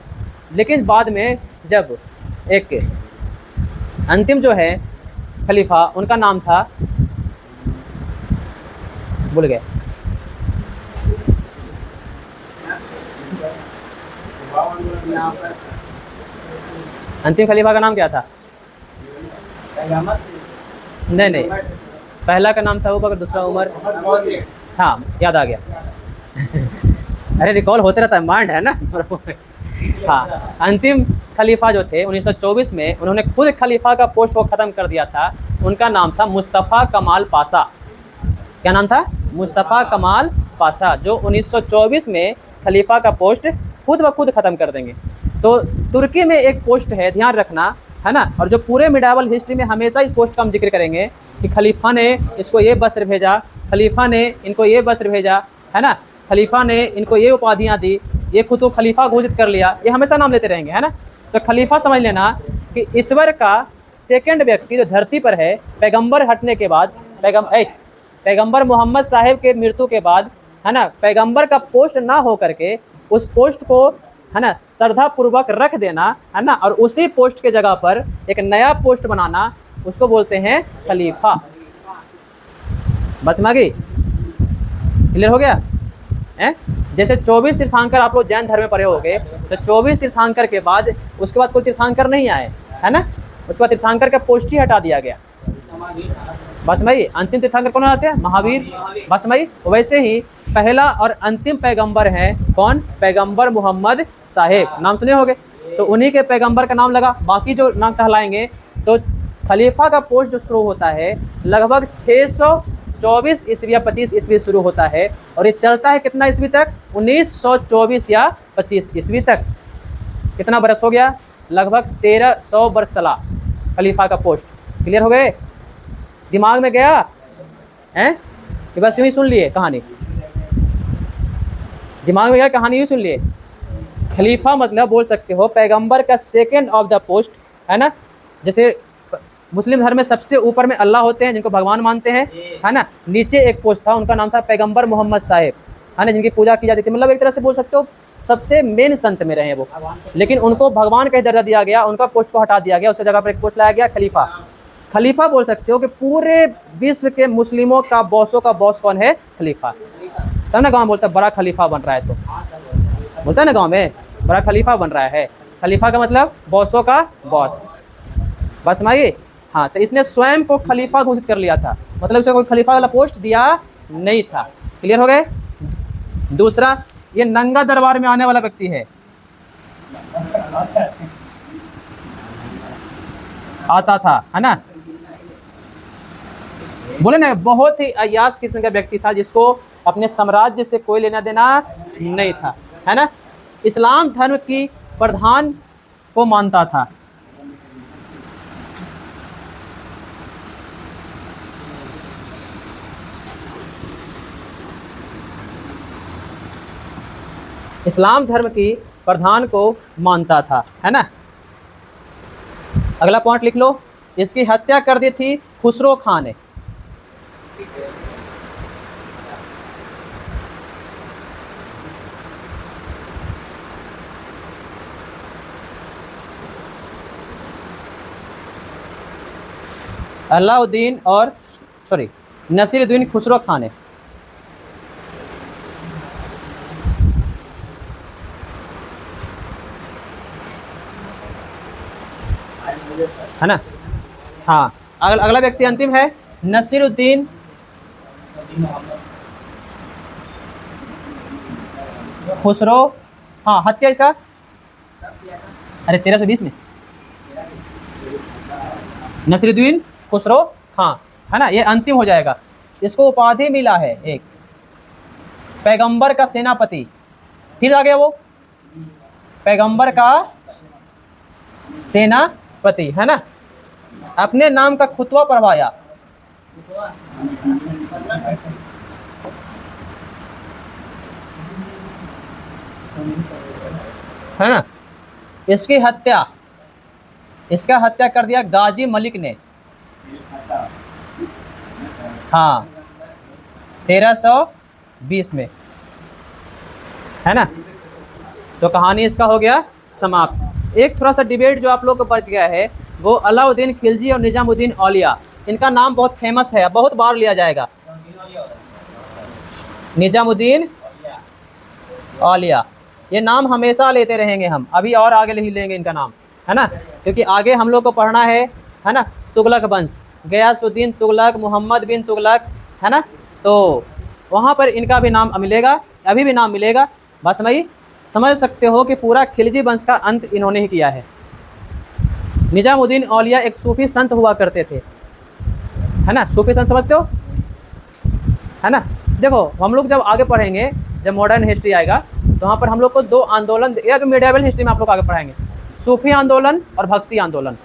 लेकिन बाद में जब एक अंतिम जो है खलीफा, उनका नाम था, भूल गए, अंतिम खलीफा का नाम क्या था? नहीं, पहला का नाम था अबू बकर, दूसरा उमर। हाँ, याद आ गया। अरे रिकॉल होते रहता है, माइंड है ना। हाँ, अंतिम खलीफा जो थे 1924 में, उन्होंने खुद खलीफा का पोस्ट को ख़त्म कर दिया था। उनका नाम था मुस्तफ़ा कमाल पाशा। क्या नाम था? मुस्तफ़ा कमाल पाशा, जो 1924 में खलीफा का पोस्ट खुद ब खुद ख़त्म कर देंगे। तो तुर्की में एक पोस्ट है, ध्यान रखना, है ना। और जो पूरे मिडावल हिस्ट्री में हमेशा इस पोस्ट का हम जिक्र करेंगे कि खलीफा ने इसको ये वस्त्र भेजा, खलीफा ने इनको ये वस्त्र भेजा, है ना, खलीफा ने इनको ये उपाधियाँ दी, ये खुद को खलीफा घोषित कर लिया, ये हमेशा नाम लेते रहेंगे, है ना। तो खलीफा समझ लेना कि ईश्वर का सेकंड व्यक्ति जो धरती पर है, पैगंबर हटने के बाद, पैगंबर मोहम्मद साहिब के मृत्यु के बाद, है ना, पैगंबर का पोस्ट ना हो करके उस पोस्ट को, है ना, श्रद्धापूर्वक रख देना, है ना, और उसी पोस्ट के जगह पर एक नया पोस्ट बनाना, उसको बोलते हैं खलीफा। बस मागी क्लियर हो गया है? जैसे 24 तीर्थंकर आप लोग जैन धर्म में पढ़े होंगे, तो 24 तीर्थंकर के बाद उसके बाद कोई तीर्थंकर नहीं आए, है ना। उसके बाद तीर्थंकर का पोस्ट ही हटा दिया गया। बस भाई, अंतिम तीर्थंकर कौन आते हैं? महावीर। बस भाई, वैसे ही पहला और अंतिम पैगंबर हैं कौन? पैगंबर मोहम्मद साहिब, नाम सुने होंगे, तो उन्हीं के पैगंबर का नाम लगा। बाकी जो नाम कहलाएंगे, तो खलीफा का पोस्ट जो शुरू होता है लगभग 624 ईस्वी या 25 ईस्वी शुरू होता है, और ये चलता है कितना ईस्वी तक? 1924 या 25 ईस्वी तक। कितना बरस हो गया? लगभग 1300 वर्ष चला खलीफा का पोस्ट। क्लियर हो गए? दिमाग में गया हैं? कि बस यूँ ही सुन लिए कहानी? दिमाग में गया कहानी, यूँ सुन लिए? खलीफा मतलब बोल सकते हो पैगंबर का सेकंड ऑफ द पोस्ट, है ना। जैसे मुस्लिम धर्म में सबसे ऊपर में अल्लाह होते हैं, जिनको भगवान मानते हैं, है ना। नीचे एक पोस्ट था, उनका नाम था पैगंबर मोहम्मद साहिब, है ना, जिनकी पूजा की जाती थी। मतलब एक तरह से बोल सकते हो सबसे मेन संत में रहे वो, लेकिन उनको भगवान का दर्जा दिया गया, उनका पोस्ट को हटा दिया गया, उसकी जगह पर एक पोस्ट लाया गया खलीफा। खलीफा बोल सकते हो कि पूरे विश्व के मुस्लिमों का बॉसों का बॉस कौन है? खलीफा। तब ना गाँव बोलता है बड़ा खलीफा बन रहा है, तो बोलता है ना गाँव में बड़ा खलीफा बन रहा है। खलीफा का मतलब बॉसों का बॉस। बस माइए, हाँ, तो इसने स्वयं को खलीफा घोषित कर लिया था, मतलब इसे कोई खलीफा वाला पोस्ट दिया नहीं था। क्लियर हो गए? दूसरा, ये नंगा दरबार में आने वाला व्यक्ति है, आता था, है ना। बोले ना, बहुत ही अयास किस्म का व्यक्ति था, जिसको अपने साम्राज्य से कोई लेना देना नहीं था, है ना। इस्लाम धर्म की प्रधान को मानता था। इस्लाम धर्म की प्रधान को मानता था, है ना। अगला पॉइंट लिख लो, इसकी हत्या कर दी थी खुसरो खान ने। अलाउद्दीन और नसीरुद्दीन खुसरो खान ने। है ना। हाँ, अगला व्यक्ति अंतिम है नसीरुद्दीन खुसरो। हाँ, हत्या इसका अरे 1320 में नसीरुद्दीन खुसरो खां, है ना। ये अंतिम हो जाएगा। इसको उपाधि मिला है एक पैगंबर का सेनापति। फिर आ गया वो पैगंबर का सेनापति, है ना। अपने नाम का खुतबा पढ़वाया। है ना। इसका हत्या कर दिया गाजी मलिक ने। हाँ, 1320 में, है ना। तो कहानी इसका हो गया समाप्त। एक थोड़ा सा डिबेट जो आप लोग को बच गया है वो अलाउद्दीन खिलजी और निजामुद्दीन औलिया। इनका नाम बहुत फेमस है, बहुत बार लिया जाएगा। निजामुद्दीन औलिया, ये नाम हमेशा लेते रहेंगे हम, अभी और आगे नहीं लेंगे इनका नाम, है ना। क्योंकि आगे हम लोग को पढ़ना है ना, तुगलक वंश, गयासुद्दीन तुगलक, मोहम्मद बिन तुगलक, है ना। तो वहाँ पर इनका भी नाम मिलेगा, अभी भी नाम मिलेगा। बस समझ सकते हो कि पूरा खिलजी वंश का अंत इन्होंने ही किया है। निजामुद्दीन औलिया एक सूफी संत हुआ करते थे, है ना। सूफी संत समझते हो, है ना। देखो हम लोग जब आगे पढ़ेंगे, जब मॉडर्न हिस्ट्री आएगा तो वहाँ पर हम लोग को दो आंदोलन, या तो मिडिवल हिस्ट्री में आप लोग आगे पढ़ाएंगे, सूफी आंदोलन और भक्ति आंदोलन,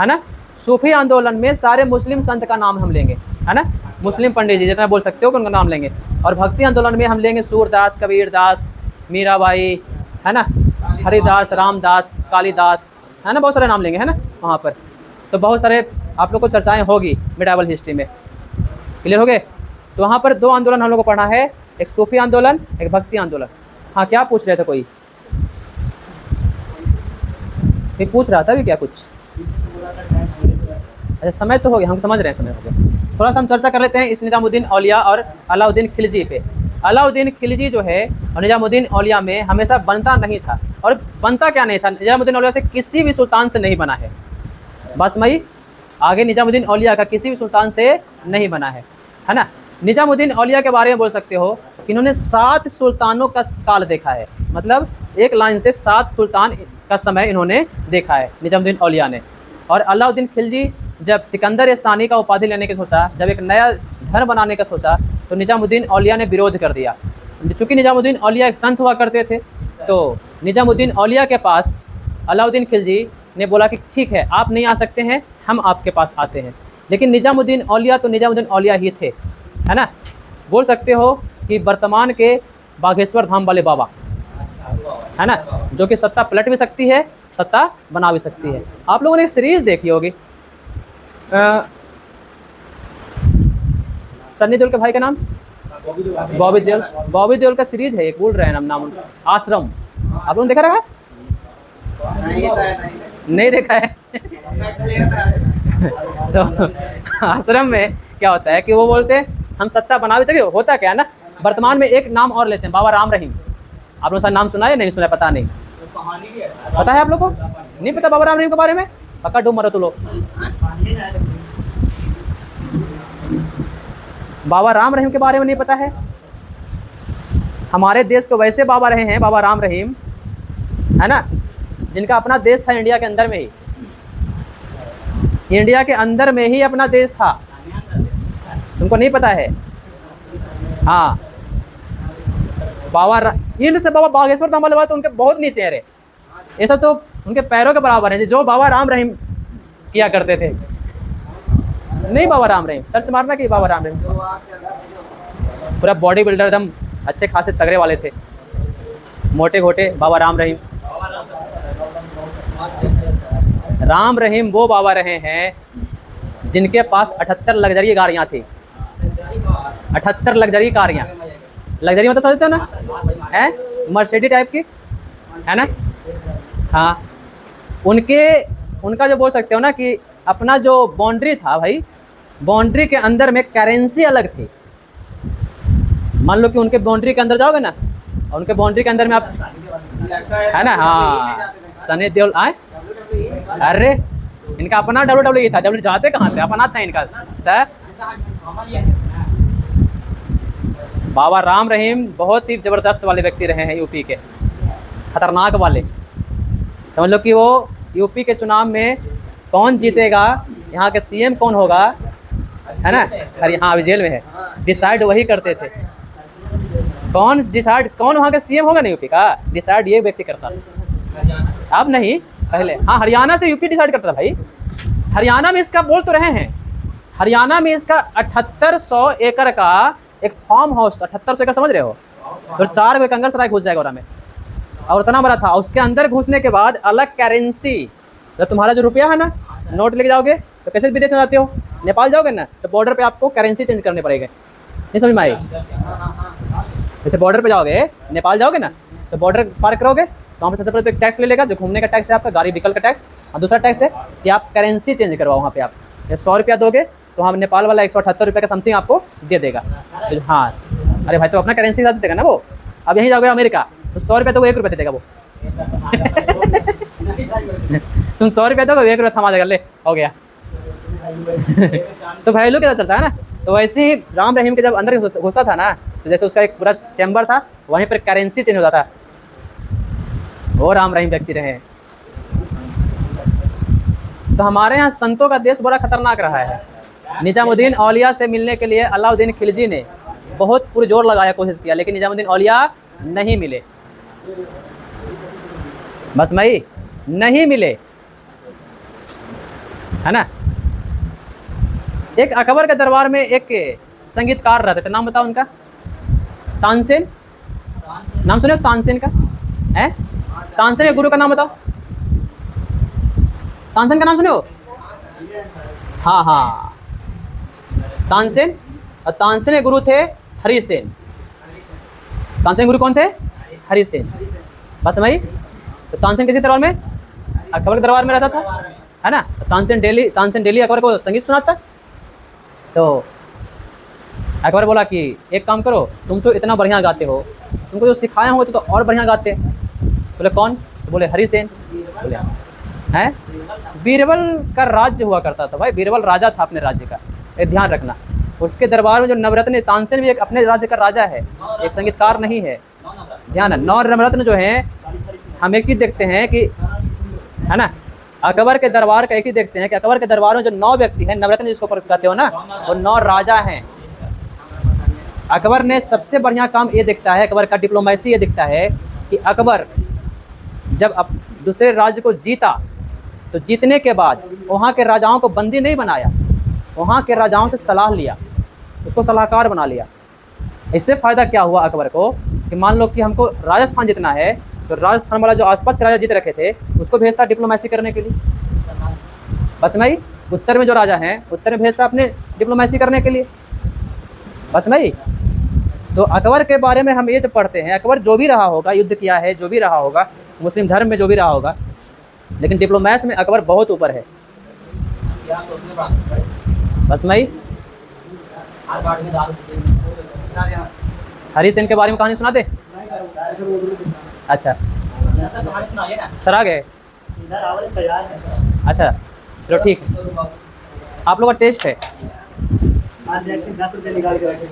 है ना। सूफी आंदोलन में सारे मुस्लिम संत का नाम हम लेंगे, है ना। मुस्लिम पंडित जी जितना बोल सकते हो उनका नाम लेंगे। और भक्ति आंदोलन में हम लेंगे सूरदास, कबीरदास, मीराबाई, है ना, हरिदास, रामदास, कालिदास, है ना। बहुत सारे नाम लेंगे, है ना वहाँ पर। तो बहुत सारे आप लोग को चर्चाएं होगी मिडिवल हिस्ट्री में। क्लियर हो गए। तो वहाँ पर दो आंदोलन हम लोग को पढ़ना है, एक सूफी आंदोलन, एक भक्ति आंदोलन। हाँ, क्या पूछ रहे थे कोई पूछ रहा था भी क्या कुछ? अच्छा, समय तो हो गया, हम समझ रहे हैं समय हो गया। थोड़ा सा हम चर्चा कर लेते हैं इस निजामुद्दीन औलिया और अलाउद्दीन खिलजी पे। अलाउद्दीन खिलजी जो है और निजामुद्दीन औलिया में हमेशा बनता नहीं था। और बनता क्या नहीं था, निजामुद्दीन औलिया से किसी भी सुल्तान से नहीं बना है। बस आगे निजामुद्दीन औलिया का किसी भी सुल्तान से नहीं बना है ना। निजामुद्दीन औलिया के बारे में बोल सकते हो कि इन्होंने 7 सुल्तानों का काल देखा है। मतलब एक लाइन से 7 सुल्तान का समय इन्होंने देखा है निजामुद्दीन औलिया ने। और अलाउद्दीन खिलजी जब सिकंदर सानी का उपाधि लेने की सोचा, जब एक नया धर्म बनाने का सोचा, तो निजामुद्दीन औलिया ने विरोध कर दिया। चूँकि निजामुद्दीन औलिया एक संत हुआ करते थे, तो निजामुद्दीन औलिया के पास अलाउद्दीन खिलजी ने बोला कि ठीक है, आप नहीं आ सकते हैं, हम आपके पास आते हैं। लेकिन निजामुद्दीन औलिया तो निजामुद्दीन औलिया ही थे, है ना। बोल सकते हो कि वर्तमान के बागेश्वर धाम वाले बाबा, है ना, जो कि सत्ता पलट भी सकती है, सत्ता बना भी सकती है। आप लोगों ने एक सीरीज देखी होगी, सन्नी देओल के भाई का नाम बॉबी देओल का सीरीज है, एक बोल रहे हैं नाम आश्रम। आप लोगों ने देखा रहा? नहीं देखा है। तो आश्रम में क्या होता है कि वो बोलते हैं हम सत्ता बना भी तभी होता क्या है ना। वर्तमान में एक नाम और लेते हैं, बाबा राम रहीम। आप लोग नाम सुना है नहीं सुना, पता नहीं, पता है आप लोग को? नहीं पता बाबा राम रहीम के बारे में? पक्का डूब मरो तो लोग। बाबा राम रहीम के बारे में नहीं पता है? हमारे देश को वैसे बाबा रहे हैं बाबा राम रहीम, है ना, जिनका अपना देश था इंडिया के अंदर में ही। इंडिया के अंदर में ही अपना देश था, तुमको नहीं पता है? हाँ, इनसे बाबा बागेश्वर धाम वाले बात तो उनके बहुत नीचे है रे, ऐसा तो उनके पैरों के बराबर है जो बाबा राम रहीम किया करते थे। नहीं बाबा राम रहीम, सर्च मारना कि बाबा राम रहीम, पूरा बॉडी बिल्डर एकदम अच्छे खासे तगड़े वाले थे, मोटे घोटे बाबा राम रहीम। राम रहीम वो बाबा रहे हैं जिनके पास 78 लग्जरी गाड़ियाँ थी, 78 लग्जरी गाड़ियाँ। लग्जरी मतलब समझते हो ना, है मर्सिडीज टाइप की, है ना। हाँ, उनका जो बोल सकते हो ना कि अपना जो बाउंड्री था भाई, बाउंड्री के अंदर में करेंसी अलग थी। मान लो कि उनके बाउंड्री के अंदर जाओगे ना, और उनके बाउंड्री के अंदर में आप, है ना, हाँ सनी देओल आए, अरे इनका अपना WWE था, डब्ल्यू जाते कहाँ थे, अपना था इनका। बाबा राम रहीम बहुत ही ज़बरदस्त वाले व्यक्ति रहे हैं, यूपी के खतरनाक वाले। समझ लो कि वो यूपी के चुनाव में कौन जीतेगा, यहाँ के सीएम कौन होगा, है ना, अरे हाँ अभी जेल में है, डिसाइड वही करते थे। कौन डिसाइड, कौन वहाँ का सीएम होगा ना यूपी का, डिसाइड ये व्यक्ति करता था। अब नहीं, पहले हाँ हरियाणा से यूपी डिसाइड करता था भाई। हरियाणा में इसका बोल तो रहे हैं, हरियाणा में इसका 7800 एकड़ का एक फार्म हाउस, 7800 एकड़ समझ रहे हो, तो 4 कोई कंगल सराय घुस जाएगा में, और उतना बड़ा था। उसके अंदर घुसने के बाद अलग करेंसी, जब तुम्हारा जो रुपया है ना, नोट लेके जाओगे तो कैसे विदेश में जाते हो, नेपाल जाओगे ना, तो बॉर्डर पे आपको करेंसी चेंज करने पड़ेगा। नहीं समझ में आई, जैसे बॉर्डर पे जाओगे, नेपाल जाओगे ना, तो बॉर्डर पार करोगे तो वहाँ पे सबसे पहले तो एक टैक्स ले लेगा, जो घूमने का टैक्स है आपका, गाड़ी व्हीकल का टैक्स, और दूसरा टैक्स है कि आप करेंसी चेंज करवाओ। वहाँ पे आप 100 रुपया दोगे तो वहाँ नेपाल वाला 178 रुपये का समथिंग आपको दे देगा। हाँ अरे भाई, तो अपना करेंसी ज़्यादा देगा ना वो। अब यहीं जाओगे अमेरिका तो 100 रुपया तो 1 रुपया दे देगा वो। तुम 100 रुपया दो, 1 रुपया थमा देगा, ले हो गया। तो वैल्यू कैसा चलता है ना। तो वैसे ही राम रहीम के जब अंदर घुसता था ना, तो जैसे उसका एक पूरा चैम्बर था, वहीं पर करेंसी चेंज होता था। वो राम रहीम व्यक्ति रहे। तो हमारे यहाँ संतों का देश बड़ा खतरनाक रहा है। निजामुद्दीन औलिया से मिलने के लिए अलाउद्दीन खिलजी ने बहुत पुरजोर लगाया, कोशिश किया, लेकिन निजामुद्दीन औलिया नहीं मिले, बस मई नहीं मिले, है ना। एक अकबर के दरबार में एक संगीतकार रहते थे, नाम बताओ उनका, तानसेन, नाम सुने तानसेन का, है तानसेन के गुरु का नाम बताओ, तानसेन का नाम सुने हो? हाँ हाँ, तानसेन, और तानसेन के गुरु थे हरिसेन। तानसेन गुरु कौन थे? हरिसेन, बस भाई। तो तानसेन किसी दरबार में? अकबर के दरबार में रहता था, है ना। तानसेन डेली अकबर को संगीत सुनाता। तो अकबर बोला कि एक काम करो, तुम तो इतना बढ़िया गाते हो, तुमको जो सिखाया हो तो और बढ़िया गाते। बोले कौन? तो बोले हरिसेन। बोले हैं, बीरबल का राज्य हुआ करता था भाई, बीरबल राजा था अपने राज्य का, ये ध्यान रखना। उसके दरबार में जो नवरत्न, तानसेन भी एक अपने राज्य का राजा है, एक संगीतकार नहीं है, ध्यान है। 9 नवरत्न जो हैं, हम एक ही देखते हैं कि, है ना, अकबर के दरबार का एक ही देखते हैं कि अकबर के दरबार में जो 9 व्यक्ति हैं, नवरत्न जिसको कहते हो ना, वो 9 राजा हैं। अकबर ने सबसे बढ़िया काम ये दिखता है, अकबर का डिप्लोमेसी ये दिखता है कि अकबर जब दूसरे राज्य को जीता, तो जीतने के बाद वहाँ के राजाओं को बंदी नहीं बनाया, वहाँ के राजाओं से सलाह लिया, उसको सलाहकार बना लिया। इससे फ़ायदा क्या हुआ अकबर को कि मान लो कि हमको राजस्थान जीतना है, तो राजस्थान वाला जो आसपास के राजा जीत रखे थे उसको भेजता डिप्लोमेसी करने के लिए, बस भाई। उत्तर में जो राजा हैं, उत्तर में भेजता अपने डिप्लोमेसी करने के लिए, बस भाई। तो अकबर के बारे में हम ये जब पढ़ते हैं, अकबर जो भी रहा होगा, युद्ध किया है, जो भी रहा होगा, मुस्लिम धर्म में जो भी रहा होगा, लेकिन डिप्लोमेसी में अकबर बहुत ऊपर है, बस भाई। हरिसेन के बारे में कहानी सुना दे। अच्छा सर आ गए, अच्छा चलो ठीक है। आप लोग का टेस्ट है, 10 रुपये निकाल के रखें।